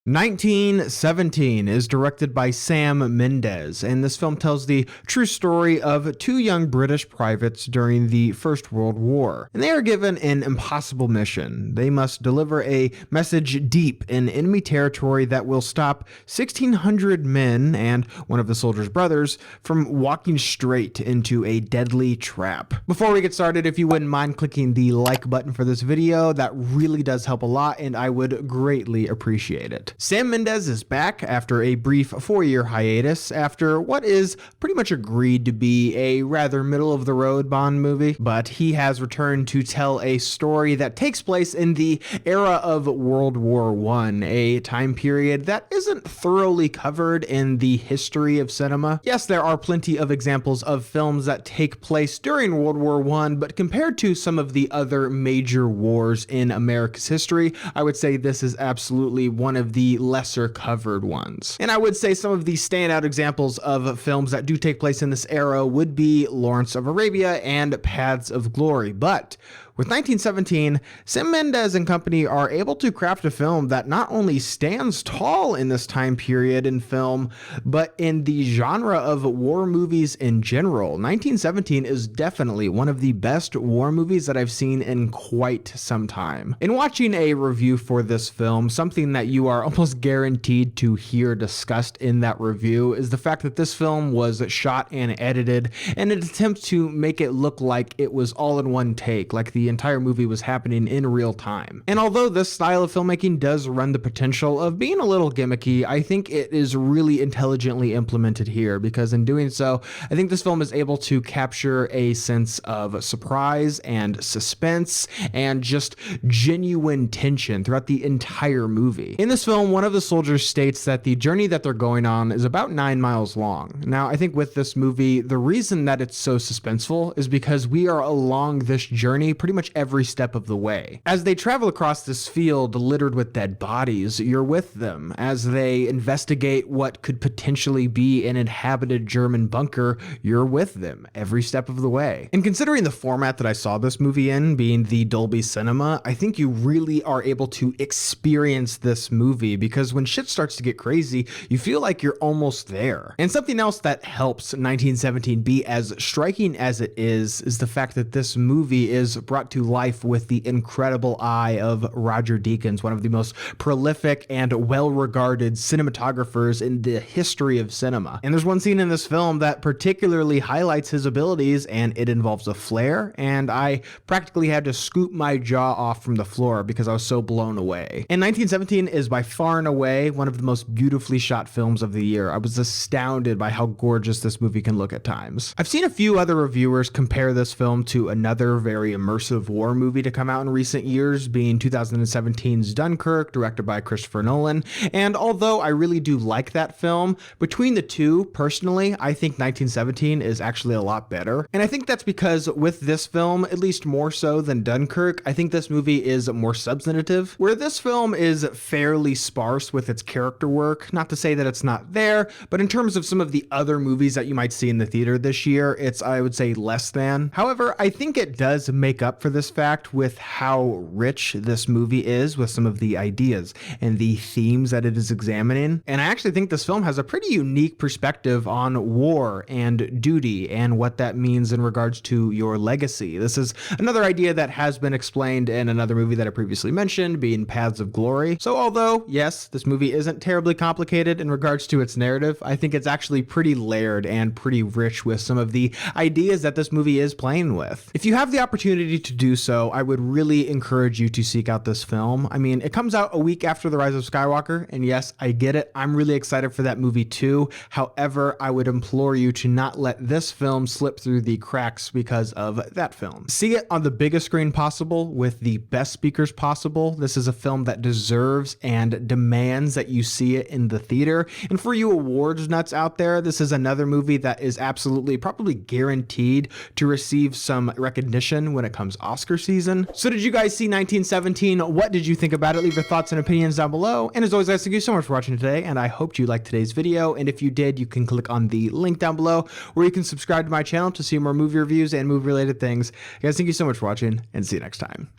1917 is directed by Sam Mendes, and this film tells the true story of two young British privates during the First World War. And they are given an impossible mission. They must deliver a message deep in enemy territory that will stop 1,600 men and one of the soldiers' brothers from walking straight into a deadly trap. Before we get started, if you wouldn't mind clicking the like button for this video, that really does help a lot, and I would greatly appreciate it. Sam Mendes is back after a brief 4-year hiatus after what is pretty much agreed to be a rather middle-of-the-road Bond movie, but he has returned to tell a story that takes place in the era of World War I, a time period that isn't thoroughly covered in the history of cinema. Yes, there are plenty of examples of films that take place during World War I, but compared to some of the other major wars in America's history, I would say this is absolutely one of the lesser covered ones. And I would say some of the standout examples of films that do take place in this era would be Lawrence of Arabia and Paths of Glory. But with 1917, Sam Mendes and company are able to craft a film that not only stands tall in this time period in film, but in the genre of war movies in general. 1917 is definitely one of the best war movies that I've seen in quite some time. In watching a review for this film, something that you are almost guaranteed to hear discussed in that review is the fact that this film was shot and edited in an attempt to make it look like it was all in one take, like the entire movie was happening in real time. And although this style of filmmaking does run the potential of being a little gimmicky, I think it is really intelligently implemented here, because in doing so, I think this film is able to capture a sense of surprise and suspense and just genuine tension throughout the entire movie. In this film, one of the soldiers states that the journey that they're going on is about 9 miles long. Now, I think with this movie, the reason that it's so suspenseful is because we are along this journey pretty much every step of the way. As they travel across this field littered with dead bodies, you're with them. As they investigate what could potentially be an inhabited German bunker, you're with them every step of the way. And considering the format that I saw this movie in, being the Dolby Cinema, I think you really are able to experience this movie, because when shit starts to get crazy, you feel like you're almost there. And something else that helps 1917 be as striking as it is the fact that this movie is brought to life with the incredible eye of Roger Deakins, one of the most prolific and well-regarded cinematographers in the history of cinema. And there's one scene in this film that particularly highlights his abilities, and it involves a flare, and I practically had to scoop my jaw off from the floor because I was so blown away. And 1917 is by far and away one of the most beautifully shot films of the year. I was astounded by how gorgeous this movie can look at times. I've seen a few other reviewers compare this film to another very immersive war movie to come out in recent years, being 2017's Dunkirk, directed by Christopher Nolan. And although I really do like that film, between the two, personally, I think 1917 is actually a lot better. And I think that's because with this film, at least more so than Dunkirk, I think this movie is more substantive, where this film is fairly sparse with its character work. Not to say that it's not there, but in terms of some of the other movies that you might see in the theater this year, it's, I would say, less than. However, I think it does make up for this fact with how rich this movie is with some of the ideas and the themes that it is examining. And I actually think this film has a pretty unique perspective on war and duty and what that means in regards to your legacy. This is another idea that has been explained in another movie that I previously mentioned, being Paths of Glory. So although, yes, this movie isn't terribly complicated in regards to its narrative, I think it's actually pretty layered and pretty rich with some of the ideas that this movie is playing with. If you have the opportunity to do so, I would really encourage you to seek out this film. I mean, it comes out a week after The Rise of Skywalker, and yes, I get it. I'm really excited for that movie too. However, I would implore you to not let this film slip through the cracks because of that film. See it on the biggest screen possible with the best speakers possible. This is a film that deserves and demands that you see it in the theater. And for you awards nuts out there, this is another movie that is absolutely probably guaranteed to receive some recognition when it comes Oscar season. So did you guys see 1917? What did you think about it? Leave your thoughts and opinions down below. And as always, guys, thank you so much for watching today, and I hope you liked today's video. And if you did, you can click on the link down below where you can subscribe to my channel to see more movie reviews and movie related things. Guys, thank you so much for watching, and see you next time.